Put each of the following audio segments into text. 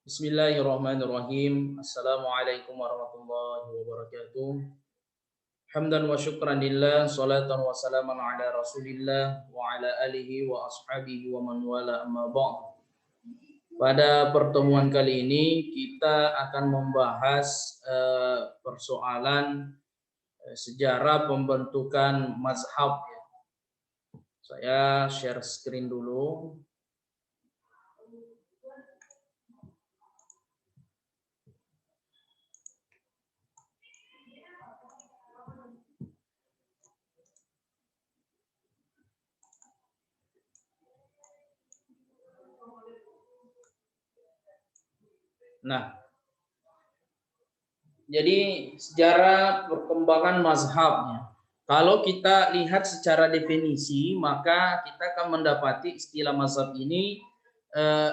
Bismillahirrahmanirrahim. Assalamualaikum warahmatullahi wabarakatuh. Hamdan wa syukran lillah, salatan wa salaman ala Rasulillah wa ala alihi wa ashabihi wa man wala amma ba'd. Pada pertemuan kali ini kita akan membahas persoalan sejarah pembentukan mazhab. Saya share screen dulu. Nah, jadi sejarah perkembangan mazhabnya. Kalau kita lihat secara definisi, maka kita akan mendapati istilah mazhab ini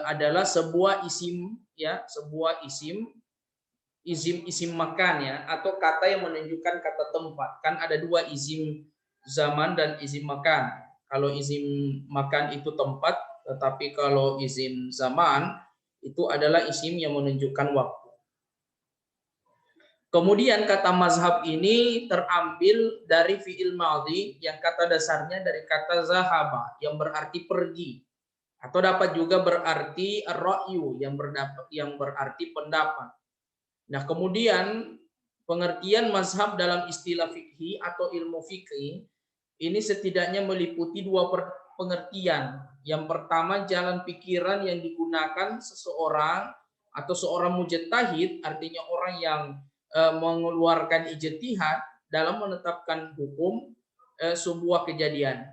adalah sebuah isim, ya, sebuah isim makan, ya, atau kata yang menunjukkan kata tempat. Kan ada dua, isim zaman dan isim makan. Kalau isim makan itu tempat, tetapi kalau isim zaman itu adalah isim yang menunjukkan waktu. Kemudian kata mazhab ini terambil dari fi'il madhi yang kata dasarnya dari kata zahaba yang berarti pergi, atau dapat juga berarti ar-ra'yu yang berarti pendapat. Nah, kemudian pengertian mazhab dalam istilah fikih atau ilmu fikih ini setidaknya meliputi dua pengertian. Yang pertama, jalan pikiran yang digunakan seseorang atau seorang mujtahid, artinya orang yang mengeluarkan ijtihad dalam menetapkan hukum sebuah kejadian.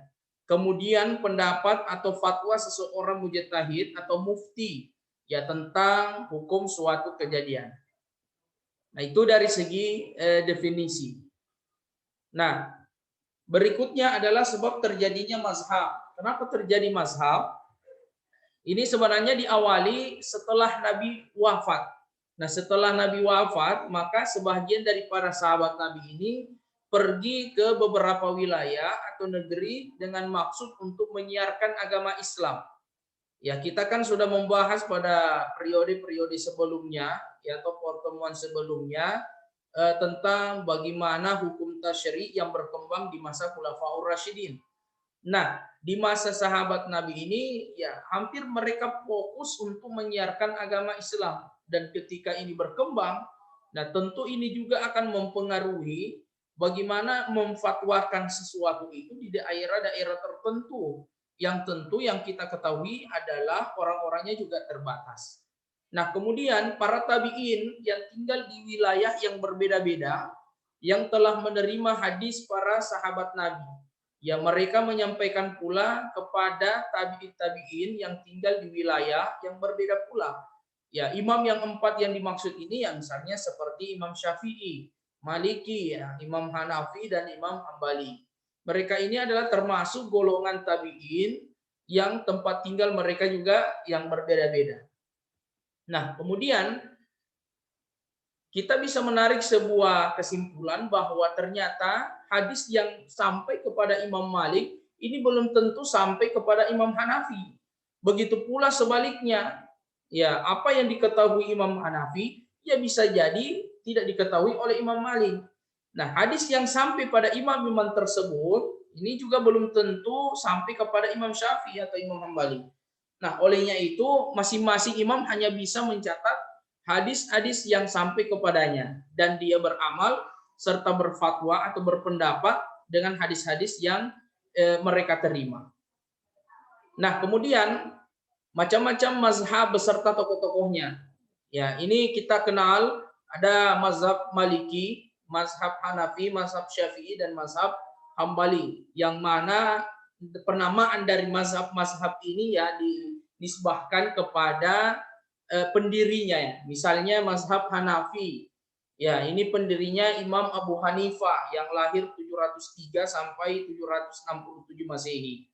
Kemudian pendapat atau fatwa seseorang mujtahid atau mufti ya tentang hukum suatu kejadian. Nah, itu dari segi definisi. Nah, berikutnya adalah sebab terjadinya mazhab. Kenapa terjadi mazhab? Ini sebenarnya diawali setelah Nabi wafat. Nah, setelah Nabi wafat, maka sebagian dari para sahabat Nabi ini pergi ke beberapa wilayah atau negeri dengan maksud untuk menyiarkan agama Islam. Ya, kita kan sudah membahas pada periode-periode sebelumnya, ya, atau pertemuan sebelumnya tentang bagaimana hukum tasyri' yang berkembang di masa Khulafaur Rasyidin. Nah, di masa sahabat Nabi ini ya hampir mereka fokus untuk menyiarkan agama Islam, dan ketika ini berkembang, nah tentu ini juga akan mempengaruhi bagaimana memfatwakan sesuatu itu di daerah-daerah tertentu yang tentu yang kita ketahui adalah orang-orangnya juga terbatas. Nah, kemudian para tabi'in yang tinggal di wilayah yang berbeda-beda yang telah menerima hadis para sahabat Nabi, ya mereka menyampaikan pula kepada tabi'in yang tinggal di wilayah yang berbeda pula. Ya, imam yang empat yang dimaksud ini yang misalnya seperti Imam Syafi'i, Maliki, ya, Imam Hanafi dan Imam Hambali. Mereka ini adalah termasuk golongan tabi'in yang tempat tinggal mereka juga yang berbeda-beda. Nah, kemudian kita bisa menarik sebuah kesimpulan bahwa ternyata hadis yang sampai kepada Imam Malik ini belum tentu sampai kepada Imam Hanafi. Begitu pula sebaliknya. Ya, apa yang diketahui Imam Hanafi ya bisa jadi tidak diketahui oleh Imam Malik. Nah, hadis yang sampai pada imam-imam tersebut ini juga belum tentu sampai kepada Imam Syafi'i atau Imam Hambali. Nah, olehnya itu masing-masing imam hanya bisa mencatat hadis-hadis yang sampai kepadanya dan dia beramal serta berfatwa atau berpendapat dengan hadis-hadis yang mereka terima. Nah, kemudian macam-macam mazhab beserta tokoh-tokohnya. Ya, ini kita kenal ada mazhab Maliki, mazhab Hanafi, mazhab Syafi'i dan mazhab Hambali, yang mana penamaan dari mazhab-mazhab ini ya dinisbahkan kepada pendirinya ya. Misalnya mazhab Hanafi. Ya, ini pendirinya Imam Abu Hanifah yang lahir 703 sampai 767 Masehi.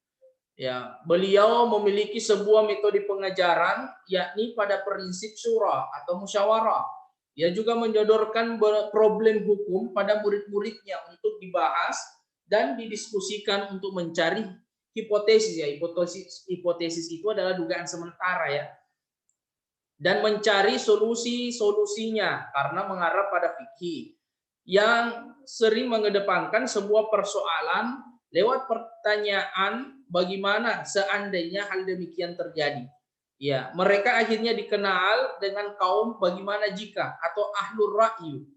Ya, beliau memiliki sebuah metode pengajaran yakni pada prinsip syura atau musyawarah. Ia juga menyodorkan problem hukum pada murid-muridnya untuk dibahas dan didiskusikan untuk mencari hipotesis ya. Hipotesis itu adalah dugaan sementara ya. dan mencari solusi-solusinya karena mengarah pada fikih yang sering mengedepankan sebuah persoalan lewat pertanyaan bagaimana seandainya hal demikian terjadi. Ya, mereka akhirnya dikenal dengan kaum bagaimana jika atau ahlur ra'yu.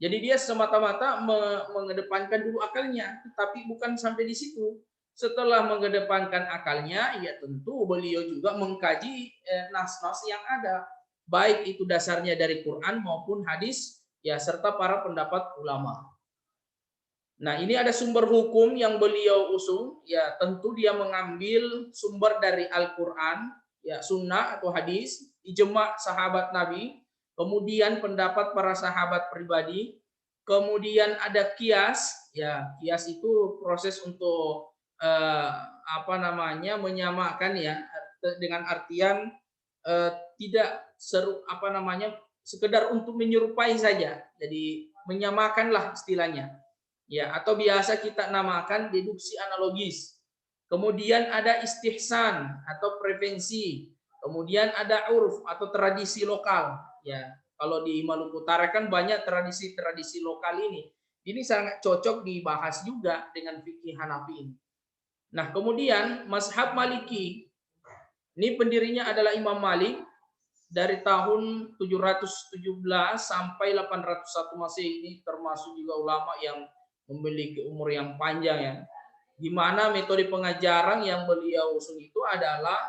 Jadi dia semata-mata mengedepankan dulu akalnya, tetapi bukan sampai di situ. Setelah mengedepankan akalnya, ya tentu beliau juga mengkaji nas-nas yang ada, baik itu dasarnya dari Quran maupun hadis, ya serta para pendapat ulama. Nah, ini ada sumber hukum yang beliau usung, ya tentu dia mengambil sumber dari Al-Quran, ya sunnah atau hadis, ijma' sahabat Nabi, kemudian pendapat para sahabat pribadi, kemudian ada kias, ya kias itu proses untuk menyamakan ya dengan artian tidak sekedar untuk menyerupai saja, jadi menyamakanlah istilahnya. Ya, atau biasa kita namakan deduksi analogis. Kemudian ada istihsan atau prevensi. Kemudian ada urf atau tradisi lokal. Ya, kalau di Maluku Utara kan banyak tradisi-tradisi lokal ini. Ini sangat cocok dibahas juga dengan fikih Hanafi ini. Nah, kemudian mazhab Maliki. Ini pendirinya adalah Imam Malik dari tahun 717 sampai 801 Masehi. Ini termasuk juga ulama yang memiliki umur yang panjang ya. Di mana metode pengajaran yang beliau usung itu adalah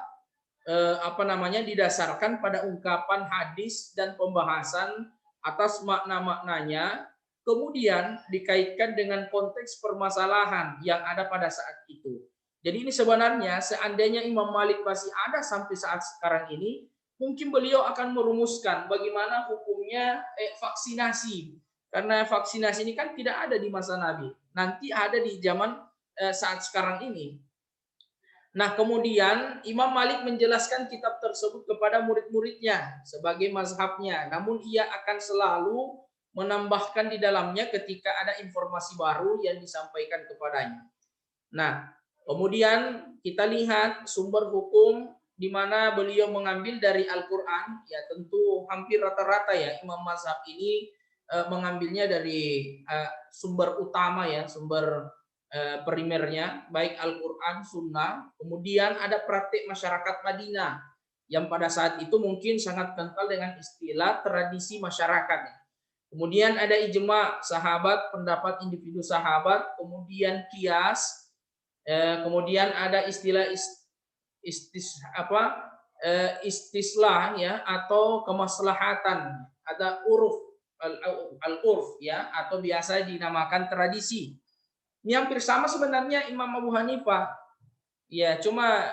didasarkan pada ungkapan hadis dan pembahasan atas makna-maknanya, kemudian dikaitkan dengan konteks permasalahan yang ada pada saat itu. Jadi ini sebenarnya seandainya Imam Malik masih ada sampai saat sekarang ini, mungkin beliau akan merumuskan bagaimana hukumnya vaksinasi. Karena vaksinasi ini kan tidak ada di masa Nabi. Nanti ada di zaman saat sekarang ini. Nah, kemudian Imam Malik menjelaskan kitab tersebut kepada murid-muridnya sebagai mazhabnya. Namun ia akan selalu menambahkan di dalamnya ketika ada informasi baru yang disampaikan kepadanya. Nah, kemudian kita lihat sumber hukum di mana beliau mengambil dari Al-Quran. Ya tentu hampir rata-rata ya Imam mazhab ini mengambilnya dari sumber utama ya, sumber primernya, baik Al-Quran, Sunnah, kemudian ada praktik masyarakat Madinah, yang pada saat itu mungkin sangat kental dengan istilah tradisi masyarakat. Kemudian ada ijma sahabat, pendapat individu sahabat, kemudian kias, kemudian ada istilah istislah ya, atau kemaslahatan, ada uruf al-urf ya, atau biasa dinamakan tradisi. Ini hampir sama sebenarnya Imam Abu Hanifah. Ya, cuma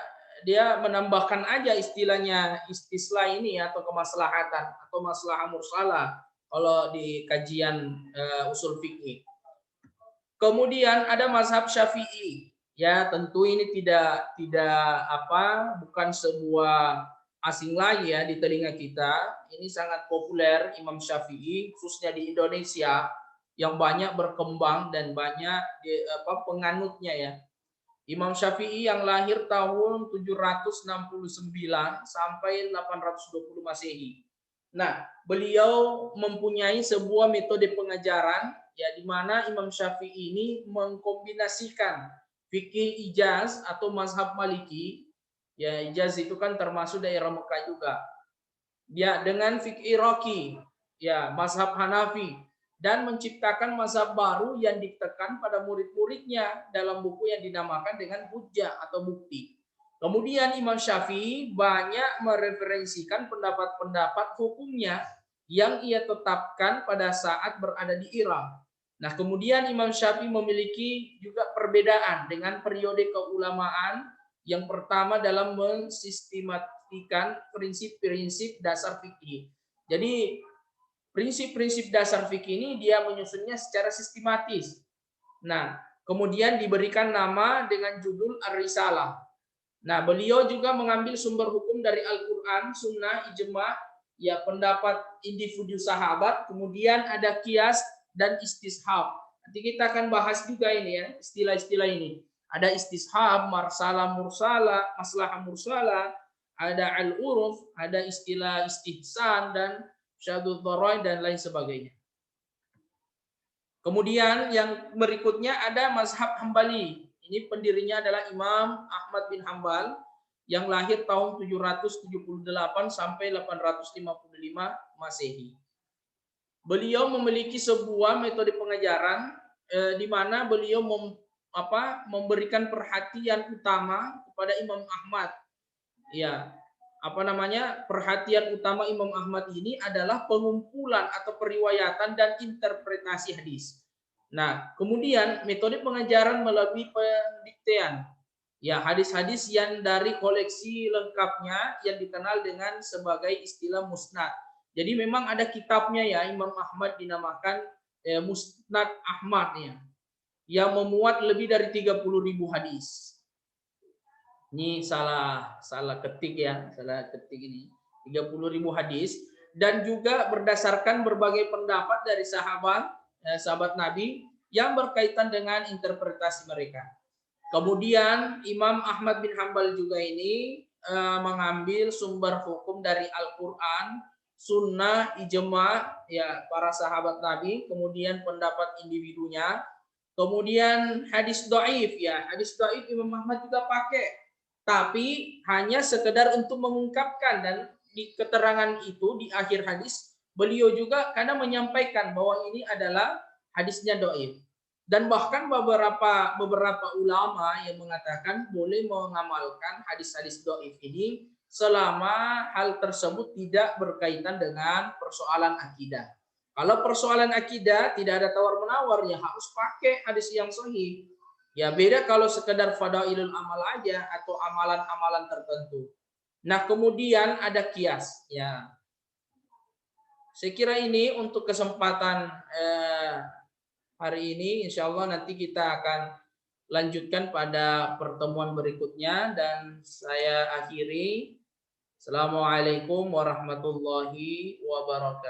dia menambahkan aja istilahnya istislah ini atau kemaslahatan atau maslahah mursalah kalau di kajian usul fikih. Kemudian ada mazhab Syafi'i. Ya, tentu ini bukan sebuah asing lagi ya di telinga kita. Ini sangat populer Imam Syafi'i khususnya di Indonesia yang banyak berkembang dan banyak penganutnya ya. Imam Syafi'i yang lahir tahun 769 sampai 820 Masehi. Nah, beliau mempunyai sebuah metode pengajaran ya di mana Imam Syafi'i ini mengkombinasikan fikih Ijaz atau mazhab Maliki. Ya, Ijaz itu kan termasuk daerah Mekah juga. Ya, dengan fikih Iraqi, ya, mazhab Hanafi, dan menciptakan mazhab baru yang ditekan pada murid-muridnya dalam buku yang dinamakan dengan Hujjah atau Bukti. Kemudian Imam Syafi'i banyak mereferensikan pendapat-pendapat hukumnya yang ia tetapkan pada saat berada di Irak. Nah, kemudian Imam Syafi'i memiliki juga perbedaan dengan periode keulamaan. Yang pertama dalam mensistematikan prinsip-prinsip dasar fikih. Jadi prinsip-prinsip dasar fikih ini dia menyusunnya secara sistematis. Nah, kemudian diberikan nama dengan judul Ar-Risalah. Nah, beliau juga mengambil sumber hukum dari Al-Quran, Sunnah, Ijma, ya pendapat individu sahabat, kemudian ada kias dan istishab. Nanti kita akan bahas juga ini ya, istilah-istilah ini. Ada istishab, marsalah mursala, maslahah mursala, ada al-uruf, ada istilah istihsan dan syadud dhara'i dan lain sebagainya. Kemudian yang berikutnya ada mazhab Hambali. Ini pendirinya adalah Imam Ahmad bin Hambal yang lahir tahun 778 sampai 855 Masehi. Beliau memiliki sebuah metode pengajaran di mana beliau memberikan perhatian utama kepada Imam Ahmad. Ya, perhatian utama Imam Ahmad ini adalah pengumpulan atau periwayatan dan interpretasi hadis. Nah, kemudian metode pengajaran melalui pendiktean. Ya, hadis-hadis yang dari koleksi lengkapnya yang dikenal dengan sebagai istilah musnad. Jadi memang ada kitabnya ya, Imam Ahmad dinamakan Musnad Ahmad ya, yang memuat lebih dari 30.000 hadis. Ini salah ketik ya, salah ketik ini. 30.000 hadis dan juga berdasarkan berbagai pendapat dari sahabat Nabi yang berkaitan dengan interpretasi mereka. Kemudian Imam Ahmad bin Hambal juga ini mengambil sumber hukum dari Al-Qur'an, sunnah, ijma ya para sahabat Nabi, kemudian pendapat individunya, kemudian hadis dhaif ya. Hadis dhaif Imam Ahmad juga pakai, tapi hanya sekedar untuk mengungkapkan, dan di keterangan itu di akhir hadis beliau juga kadang menyampaikan bahwa ini adalah hadisnya dhaif. Dan bahkan beberapa ulama yang mengatakan boleh mengamalkan hadis-hadis dhaif ini selama hal tersebut tidak berkaitan dengan persoalan akidah. Kalau persoalan akidah tidak ada tawar-menawar, ya harus pakai hadis yang sahih. Ya beda kalau sekedar fadailul amal aja atau amalan-amalan tertentu. Nah, kemudian ada kias ya. Saya kira ini untuk kesempatan hari ini, insya Allah nanti kita akan lanjutkan pada pertemuan berikutnya, dan saya akhiri. Assalamualaikum warahmatullahi wabarakatuh.